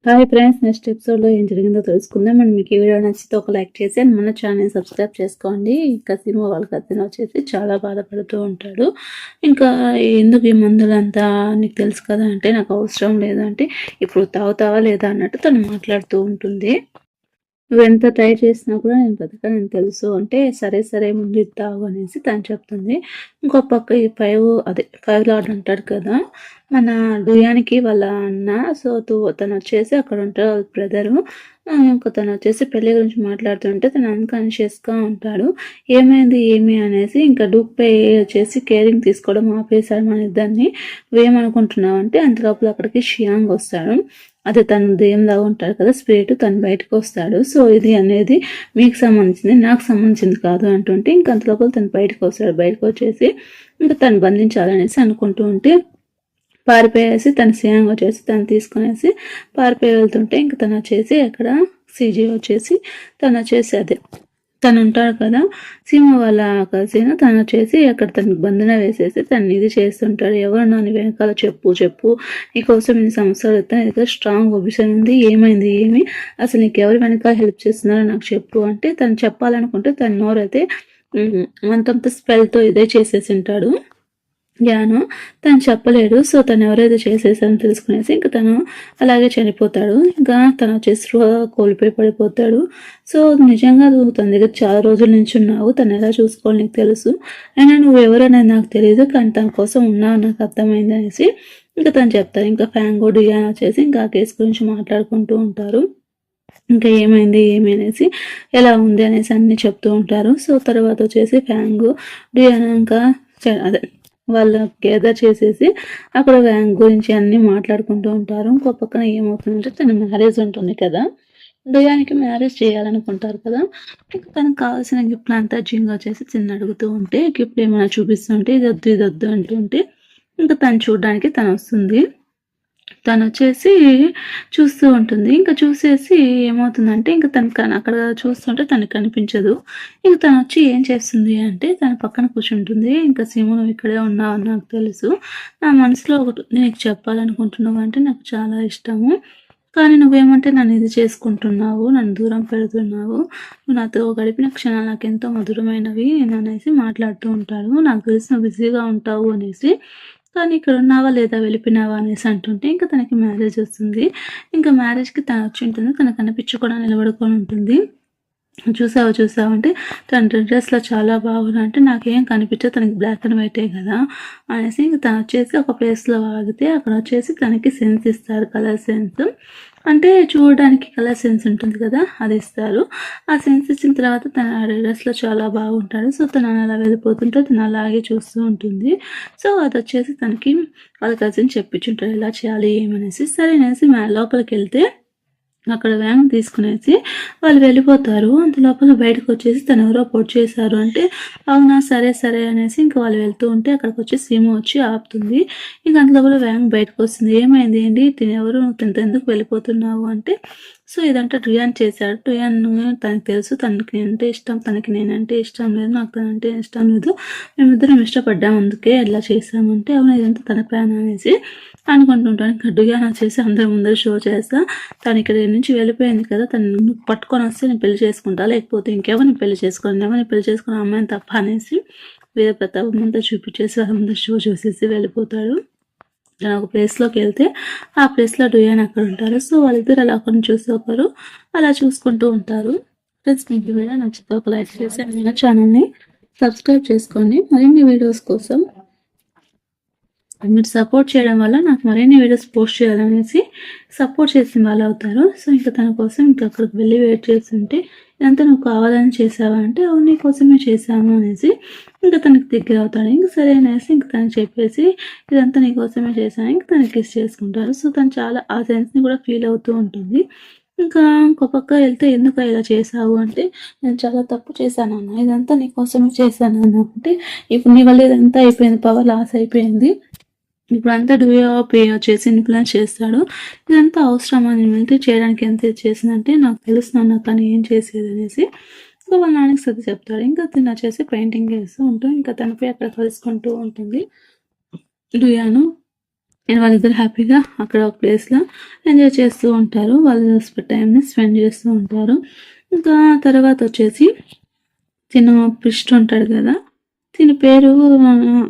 Hi friends, next ఎపిసోడ్లో ఏం జరిగిందో తెలుసుకుందాం. అండ్ మీకు ఈ వీడియో నచ్చితే ఒక లైక్ చేసి అండ్ మన ఛానల్ సబ్స్క్రైబ్ చేసుకోండి. ఇంకా సినిమా వాళ్ళ కథను వచ్చేసి చాలా బాధపడుతూ ఉంటాడు. ఇంకా ఎందుకు ఈ మందులంతా నీకు తెలుసు కదా అంటే, నాకు అవసరం లేదు అంటే, ఇప్పుడు తాగుతావా లేదా అన్నట్టు తను మాట్లాడుతూ ఉంటుంది. నువ్వెంత ట్రై చేసినా కూడా నేను బతకనని తెలుసు అంటే, సరే సరే ముందు ఇది తాగు అనేసి తను చెప్తుంది. ఇంకో పక్క ఈ ఫైవ్ లార్డ్ అంటాడు కదా మన డుయానికి వాళ్ళ అన్న. సో తను వచ్చేసి అక్కడ ఉంటాడు వాళ్ళ బ్రదరు. ఇంకా తను వచ్చేసి పెళ్లి గురించి మాట్లాడుతుంటే తను అన్కాన్షియస్గా ఉంటాడు. ఏమైంది ఏమి అనేసి ఇంకా డూక్ పై వచ్చేసి కేరింగ్ తీసుకోవడం ఆపేశాడు మన ఇద్దరిని. నువ్వేమనుకుంటున్నావు అంటే అంతలోపల అక్కడికి షియాంగ్ వస్తాడు. అదే తను దెయ్యంలాగా ఉంటాడు కదా స్పిరిట్, తను బయటకు వస్తాడు. సో ఇది అనేది మీకు సంబంధించింది, నాకు సంబంధించింది కాదు అంటుంటే ఇంక అంతలోపల తను బయటకు వస్తాడు. బయటకు వచ్చేసి ఇంకా తను బంధించాలనేసి అనుకుంటూ ఉంటే పారిపోయేసి తన సీఎంగా వచ్చేసి తను తీసుకునేసి పారిపోయి వెళ్తుంటే ఇంక తను వచ్చేసి అక్కడ సీజీ వచ్చేసి తను వచ్చేసి అదే తను ఉంటాడు కదా సీమ వాళ్ళ కజిన్, తను వచ్చేసి అక్కడ తనకు బంధన వేసేసి తను ఇది చేస్తుంటాడు. ఎవరు నన్ను వెనకాల చెప్పు నీకోసం ఇన్ని సంవత్సరాలు అవుతాయి, నీకు స్ట్రాంగ్ ఒబిషన్ ఉంది, ఏమైంది ఏమి అసలు నీకు ఎవరు వెనకాల హెల్ప్ చేస్తున్నారో నాకు చెప్పు అంటే తను చెప్పాలనుకుంటే తన నోరైతే అంతంత స్పెల్తో ఇదే చేసేసి ఉంటాడు జ్ఞానం. తను చెప్పలేడు. సో తను ఎవరైతే చేసేసానో తెలుసుకునేసి ఇంకా తను అలాగే చనిపోతాడు. ఇంకా తను వచ్చేసి కోల్పోయి పడిపోతాడు. సో నిజంగా నువ్వు తన దగ్గర చాలా రోజుల నుంచి ఉన్నావు, తను ఎలా చూసుకోవాలి నీకు తెలుసు, అయినా నువ్వు ఎవరనేది నాకు తెలియదు, కానీ తన కోసం ఉన్నావు నాకు అర్థమైంది అనేసి ఇంకా తను చెప్తారు. ఇంకా ఫ్యాంగో డియాన్ వచ్చేసి ఇంకా ఆ కేసు గురించి మాట్లాడుకుంటూ ఉంటారు. ఇంకా ఏమైంది ఏమి అనేసి ఎలా ఉంది అనేసి అన్ని చెప్తూ ఉంటారు. సో తర్వాత వచ్చేసి ఫ్యాంగో డియాన్ ఇంకా అదే వాళ్ళు గేదర్ చేసేసి అక్కడ బ్యాంక్ గురించి అన్నీ మాట్లాడుకుంటూ ఉంటారు. ఇంకో పక్కన ఏమవుతుందంటే తన మ్యారేజ్ ఉంటుంది కదా, దయానికి మ్యారేజ్ చేయాలనుకుంటారు కదా. ఇంకా తనకు కావాల్సిన గిఫ్ట్లు అంతా జింగ్ వచ్చేసి చిన్న అడుగుతూ ఉంటే గిఫ్ట్ ఏమైనా చూపిస్తుంటే ఇది వద్దు అంటుంటే ఇంకా తను చూడడానికి తను వస్తుంది. తను వచ్చేసి చూస్తూ ఉంటుంది. ఇంకా చూసేసి ఏమవుతుందంటే ఇంకా తను అక్కడ చూస్తుంటే తనకు కనిపించదు. ఇంక తను వచ్చి ఏం చేస్తుంది అంటే తన పక్కన కూర్చుంటుంది. ఇంకా సీము నువ్వు ఇక్కడే ఉన్నావు నాకు తెలుసు, నా మనసులో ఒకటి నీకు చెప్పాలనుకుంటున్నావు అంటే నాకు చాలా ఇష్టము, కానీ నువ్వేమంటే నన్ను ఇది చేసుకుంటున్నావు, నన్ను దూరం పెడుతున్నావు, నువ్వు నాతో గడిపిన క్షణాలు నాకు ఎంతో మధురమైనవి అనేసి మాట్లాడుతూ ఉంటాడు. నాకు తెలిసి నువ్వు బిజీగా ఉంటావు అనేసి, కానీ ఇక్కడ ఉన్నావా లేదా వెళ్ళిపోయినావా అనేసి అంటుంటే ఇంకా తనకి మ్యారేజ్ వస్తుంది. ఇంకా మ్యారేజ్కి తను వచ్చి ఉంటుంది. తనకు కనిపించకుండా నిలబడుకొని ఉంటుంది. చూసావు అంటే తన డ్రెస్లో చాలా బాగుంది అంటే నాకేం కనిపించదు, తనకి బ్లాక్ అండ్ వైటే కదా అనేసి ఇంక తను వచ్చేసి ఒక ప్లేస్లో ఆగితే అక్కడ వచ్చేసి తనకి సెన్స్ ఇస్తారు, కలర్ సెన్స్ అంటే చూడడానికి కలర్ సెన్స్ ఉంటుంది కదా అది ఇస్తారు. ఆ సెన్స్ ఇచ్చిన తర్వాత తన డ్రెస్లో చాలా బాగుంటాడు. సో తను అలా వెళ్ళిపోతుంటే తను అలాగే చూస్తూ ఉంటుంది. సో అది వచ్చేసి తనకి వాళ్ళ కజిన్ చెప్పించుంటారు ఇలా చేయాలి ఏమనేసి. సరే అనేసి లోపలికి వెళ్తే అక్కడ వ్యాన్ తీసుకునేసి వాళ్ళు వెళ్ళిపోతారు. అంత లోపల బయటకు వచ్చేసి తను ఎవరో పొడి చేశారు అంటే అవునా సరే సరే అనేసి ఇంకా వాళ్ళు వెళ్తూ ఉంటే అక్కడికి వచ్చి సీము వచ్చి ఆపుతుంది. ఇంకా అంత లోపల వ్యాన్ బయటకు వస్తుంది. ఏమైంది ఏంటి తిని ఎవరు నువ్వు ఎందుకు వెళ్ళిపోతున్నావు అంటే సో ఇదంటే డుయాన్ చేశాడు. డుయాన్ తనకు తెలుసు తనకి అంటే ఇష్టం, తనకి నేనంటే ఇష్టం లేదు, నాకు తనంటే ఇష్టం లేదు, మేమిద్దరం ఇష్టపడ్డాం అందుకే ఇలా చేసామంటే అవును ఇదంతా తన ప్లాన్ అనేసి అనుకుంటుంటాను. ఇంకా డుయాన్ వచ్చేసి అందరి ముందర షో చేస్తా తను ఇక్కడ నుంచి వెళ్ళిపోయింది కదా, తను పట్టుకొని వస్తే నేను పెళ్లి చేసుకుంటా, లేకపోతే ఇంకెవరిని పెళ్లి చేసుకోను, ఎవరిని పెళ్లి చేసుకుని అమ్మాయిని తప్ప అనేసి వేరే ప్రతాపం అంతా చూపించేసి వాళ్ళ ముందు షో చూసేసి వెళ్ళిపోతాడు. తను ఒక ప్లేస్లోకి వెళ్తే ఆ ప్లేస్లో డుయాన్ అక్కడ ఉంటారు. సో వాళ్ళిద్దరు అలా ఒకరిని చూసి ఒకరు అలా చూసుకుంటూ ఉంటారు. ఫ్రెండ్స్ మీకు వీడియో నచ్చితే ఒక లైక్ చేసి నా ఛానల్ని సబ్స్క్రైబ్ చేసుకోండి. మరిన్ని వీడియోస్ కోసం మీరు సపోర్ట్ చేయడం వల్ల నాకు మరిన్ని వీడియోస్ పోస్ట్ చేయాలనేసి సపోర్ట్ చేసిన వాళ్ళు అవుతారు. సో ఇంకా తన కోసం ఇంకా అక్కడికి వెళ్ళి వెయిట్ చేస్తుంటే ఇదంతా నువ్వు కావాలని చేసావా అంటే అవును నీ కోసమే చేశాను అనేసి ఇంకా తనకి దగ్గర అవుతాడు. ఇంక సరే అనేసి ఇంక తనకి చెప్పేసి ఇదంతా నీ కోసమే చేశాను ఇంక తనకి కిస్ చేసుకుంటారు. సో తను చాలా ఆ సెన్స్ని కూడా ఫీల్ అవుతూ ఉంటుంది. ఇంకా ఇంకో పక్క వెళ్తే ఎందుకు ఇలా చేసావు అంటే నేను చాలా తప్పు చేశాను అన్న, ఇదంతా నీ కోసమే చేశాను అన్న అంటే ఇప్పుడు నీ వల్ల ఇదంతా అయిపోయింది, పవర్ లాస్ అయిపోయింది, ఇప్పుడు అంతా పే వచ్చేసి ఇన్ఫ్లుయెన్స్ చేస్తాడు, ఇదంతా అవసరమా నేను వెళ్తే చేయడానికి ఎంత చేసిందంటే నాకు తెలుసు నాన్న కానీ ఏం చేసేది అనేసి ఇంకా వాళ్ళ నాన్నకి సర్ది చెప్తాడు. ఇంకా తిన్న వచ్చేసి పెయింటింగ్ వేస్తూ ఉంటూ ఇంకా తనపై అక్కడ కలుసుకుంటూ ఉంటుంది డుయాను. అండ్ వాళ్ళిద్దరు హ్యాపీగా అక్కడ ఒక ప్లేస్లో ఎంజాయ్ చేస్తూ ఉంటారు. వాళ్ళు టైంని స్పెండ్ చేస్తూ ఉంటారు. ఇంకా తర్వాత వచ్చేసి తిను పిస్ట్ ఉంటాడు కదా, తిని పేరు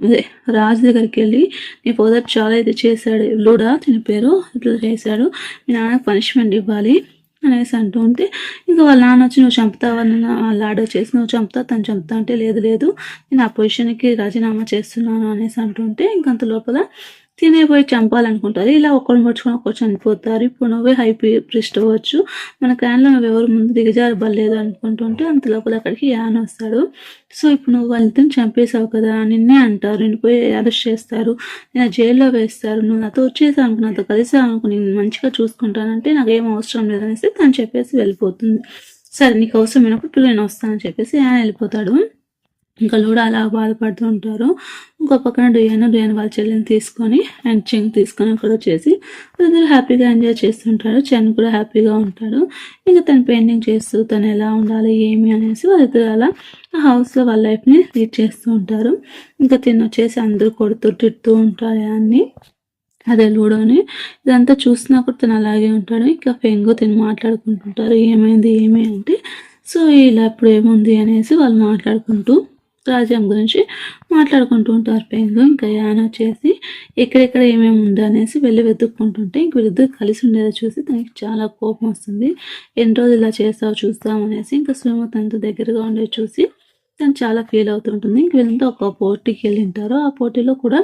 అదే రాజు దగ్గరికి వెళ్ళి నీ ఫాదర్ చాలా ఇది చేశాడు, లూడా తిని పేరు ఇట్లా చేశాడు, మీ నాన్నకు పనిష్మెంట్ ఇవ్వాలి అనేసి అంటూ ఉంటే, ఇంకా వాళ్ళ నాన్న వచ్చి నువ్వు చంపుతావా, వాళ్ళు ఆర్డర్ చేసి నువ్వు చంపుతా తను చంపుతా అంటే లేదు లేదు నేను ఆ పొజిషన్కి రాజీనామా చేస్తున్నాను అనేసి అంటుంటే, ఇంకంత లోపల తినేపోయి చంపాలనుకుంటారు. ఇలా ఒకరిని పట్టుకొని ఒకరు చనిపోతారు. ఇప్పుడు నువ్వే హై ప్రిస్ట్ అవ్వచ్చు, మన క్లాన్లో నువ్వెవరు ముందు దిగజారబడలేదు అనుకుంటుంటే అంత లోపల అక్కడికి యాన్ వస్తాడు. సో ఇప్పుడు నువ్వు వాళ్ళిద్దరిని చంపేశావు కదా, నిన్నే అంటారు, నిన్ను పోయి అరెస్ట్ చేస్తారు, నేను జైల్లో వేస్తారు, నువ్వు నాతో వచ్చేసావు అనుకో, నాతో కలిసావు అనుకో, నేను మంచిగా చూసుకుంటానంటే నాకేం అవసరం లేదనేసి తను చెప్పేసి వెళ్ళిపోతుంది. సరే నీకు అవసరమైనప్పుడు నేను వస్తానని చెప్పేసి యాన్ వెళ్ళిపోతాడు. ఇంకా లూడా అలా బాధపడుతూ ఉంటారు. ఇంకో పక్కన డుయాన్ వాళ్ళ చెల్లిని తీసుకొని అండ్ చెంగ్ తీసుకొని అక్కడ వచ్చేసి వాళ్ళిద్దరు హ్యాపీగా ఎంజాయ్ చేస్తుంటారు. చెన్ కూడా హ్యాపీగా ఉంటాడు. ఇంకా తను పెయింటింగ్ చేస్తూ తను ఎలా ఉండాలి ఏమి అనేసి వాళ్ళిద్దరు అలా ఆ హౌస్లో వాళ్ళ లైఫ్ని లీడ్ చేస్తూ ఉంటారు. ఇంకా తిని వచ్చేసి అందరూ కొడుతూ తిడుతూ ఉంటారు అన్ని అదే లూడోని. ఇదంతా చూసినా కూడా తను అలాగే ఉంటాడు. ఇంకా ఫెంగు తిని మాట్లాడుకుంటుంటారు, ఏమైంది ఏమి అంటే, సో ఇలా ఇప్పుడు ఏముంది అనేసి వాళ్ళు మాట్లాడుకుంటూ రాజ్యం గురించి మాట్లాడుకుంటూ ఉంటారు. పెంగు ఇంకా యాన్ వచ్చేసి ఎక్కడెక్కడ ఏమేమి ఉంది అనేసి వెళ్ళి వెతుక్కుంటుంటే ఇంక వీళ్ళిద్దరు కలిసి ఉండేది చూసి తనకి చాలా కోపం వస్తుంది. ఎన్ని రోజులు ఇలా చేస్తావు చూస్తాం అనేసి. ఇంకా సుమ తనతో దగ్గరగా ఉండేది చూసి తను చాలా ఫీల్ అవుతుంటుంది. ఇంక వీళ్ళంతా ఒక పోటీకి వెళ్ళింటారు. ఆ పోటీలో కూడా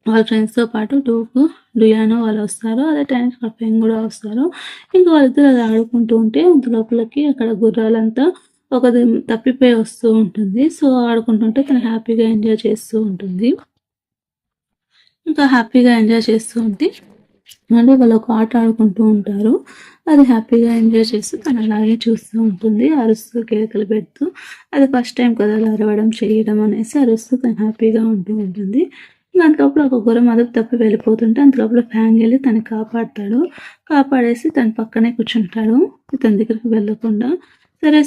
వాళ్ళ ఫ్రెండ్స్తో పాటు డుయానో వాళ్ళు వస్తారు. అదే టైంకి పెంగ్ కూడా వస్తారు. ఇంకా వాళ్ళిద్దరు అది ఆడుకుంటూ ఉంటే అంత లోపలికి అక్కడ గుర్రాలంతా ఒకది తప్పిపోయి వస్తూ ఉంటుంది. సో ఆడుకుంటుంటే తను హ్యాపీగా ఎంజాయ్ చేస్తూ ఉంటుంది. ఇంకా హ్యాపీగా ఎంజాయ్ చేస్తూ ఉంటే మళ్ళీ వాళ్ళు ఒక ఆట ఆడుకుంటూ ఉంటారు. అది హ్యాపీగా ఎంజాయ్ చేస్తూ తను అలాగే చూస్తూ ఉంటుంది, అరుస్తూ కేకలు పెడుతూ. అది ఫస్ట్ టైం కదా అలా అరవడం చేయడం అనేసి అరుస్తూ తను హ్యాపీగా ఉంటూ ఉంటుంది. అంతలోపల ఒక గుర్రం అదుపు తప్పి వెళ్ళిపోతుంటే అంతలోపల ఫ్యాంగ్ వెళ్ళి తను కాపాడతాడు. కాపాడేసి తన పక్కనే కూర్చుంటాడు తన దగ్గరికి వెళ్ళకుండా.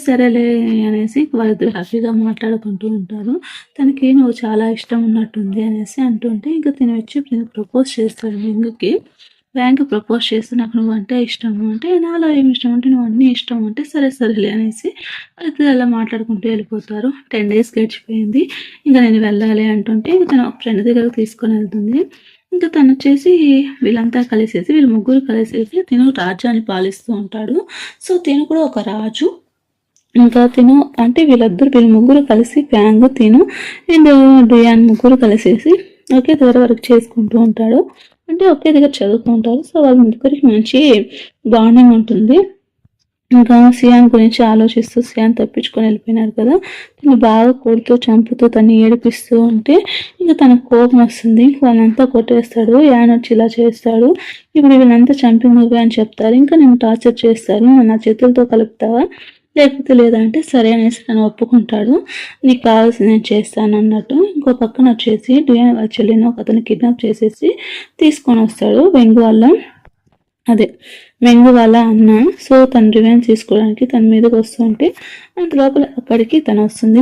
సరేలే అనేసి వాళ్ళిద్దరు హ్యాపీగా మాట్లాడుకుంటూ ఉంటారు. తనకి నువ్వు చాలా ఇష్టం ఉన్నట్టుంది అనేసి అంటుంటే ఇంకా తిని వచ్చి ప్రపోజ్ చేస్తాడు వెంగుకి. బ్యాంక్ ప్రపోజ్ చేస్తే నాకు నువ్వు అంటే ఇష్టము అంటే, నాలో ఏమి ఇష్టం అంటే నువ్వు అన్నీ ఇష్టం అంటే సరేలే అనేసి వాళ్ళిద్దరు అలా మాట్లాడుకుంటూ వెళ్ళిపోతారు. 10 days గడిచిపోయింది. ఇంకా నేను వెళ్ళాలి అంటుంటే ఇంకా తను ఒక ఫ్రెండ్ దగ్గరకు తీసుకొని వెళ్తుంది. ఇంకా తను వచ్చేసి వీళ్ళంతా కలిసేసి వీళ్ళు ముగ్గురు కలిసేసి తిను రాజ్యాన్ని పాలిస్తూ ఉంటాడు. సో తిను కూడా ఒక రాజు. ఇంకా తిను అంటే వీళ్ళ ముగ్గురు కలిసి ఫ్యాంగ్ తిను అండ్ డుయాన్ ముగ్గురు కలిసేసి ఒకే దగ్గర వర్క్ చేసుకుంటూ ఉంటాడు. అంటే ఒకే దగ్గర చదువుకుంటారు. సో వాళ్ళ ముగ్గురికి మంచి బాండింగ్ ఉంటుంది. ఇంకా సియాన్ గురించి ఆలోచిస్తూ సియాన్ తప్పించుకొని వెళ్ళిపోయినారు కదా, తను బాగా కొడుతూ చంపుతూ తను ఏడిపిస్తూ ఉంటే ఇంకా తనకు కోపం వస్తుంది. వాళ్ళంతా కొట్టేస్తాడు. యాన్ వచ్చి ఇలా చేస్తాడు, ఇప్పుడు వీళ్ళంతా చంపి నువ్వే అని చెప్తారు. ఇంకా నేను టార్చర్ చేస్తారు, నా చేతులతో కలుపుతావా లేకపోతే లేదంటే సరే అనేసి తను ఒప్పుకుంటాడు. నీకు కావాల్సింది నేను చేస్తాను అన్నట్టు. ఇంకో పక్కన వచ్చేసి డుయాన్ వాళ్ళ చెల్లిని ఒక అతను కిడ్నాప్ చేసేసి తీసుకొని వస్తాడు వెంగు వాళ్ళ అన్న. సో తను రివెంజ్ తీసుకోవడానికి తన మీదకి వస్తుంటే అంత లోపల అక్కడికి తను వస్తుంది,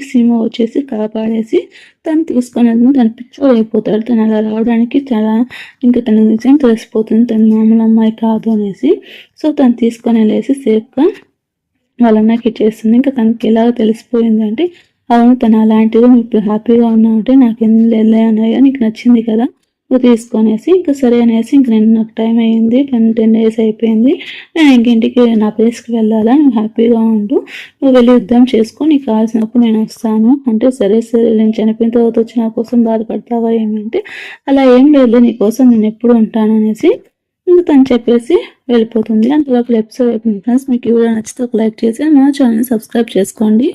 సీమ వచ్చేసి కాపాడేసి తను తీసుకొని తను పిచ్చోడు అయిపోతాడు. తను అలా రావడానికి చాలా ఇంకా తన నిజం తెలిసిపోతుంది తను మామూలు అమ్మాయి కాదు అనేసి. సో తను తీసుకొని వెళ్ళేసి సేఫ్గా వాళ్ళ అన్నకి ఇచ్చేస్తుంది. ఇంకా తనకి ఎలాగో తెలిసిపోయిందంటే, అవును తను అలాంటిది, నువ్వు ఇప్పుడు హ్యాపీగా ఉన్నావు అంటే నాకు ఎన్ని ఉన్నాయో నీకు నచ్చింది కదా నువ్వు తీసుకొనేసి ఇంకా సరే అనేసి ఇంక నేను నాకు టైం అయ్యింది 10 days అయిపోయింది, నేను ఇంటికి నా ప్లేస్కి వెళ్ళాలా, నువ్వు హ్యాపీగా ఉండు, నువ్వు వెళ్ళి యుద్ధం చేసుకో, నీకు కావాల్సినప్పుడు నేను వస్తాను అంటే సరే నేను చనిపోయిన తర్వాత వచ్చి నా కోసం బాధపడతావా ఏమంటే అలా ఏం లేదు, నీ కోసం నేను ఎప్పుడు ఉంటాను అనేసి ఇంకా తను చెప్పేసి వెళ్ళిపోతుంది. అంతలోపల ఎపిసోడ్ అయిపోయింది ఫ్రెండ్స్. మీకు ఈ వీడియో నచ్చితే ఒక లైక్ చేసి మన ఛానల్ని సబ్స్క్రైబ్ చేసుకోండి.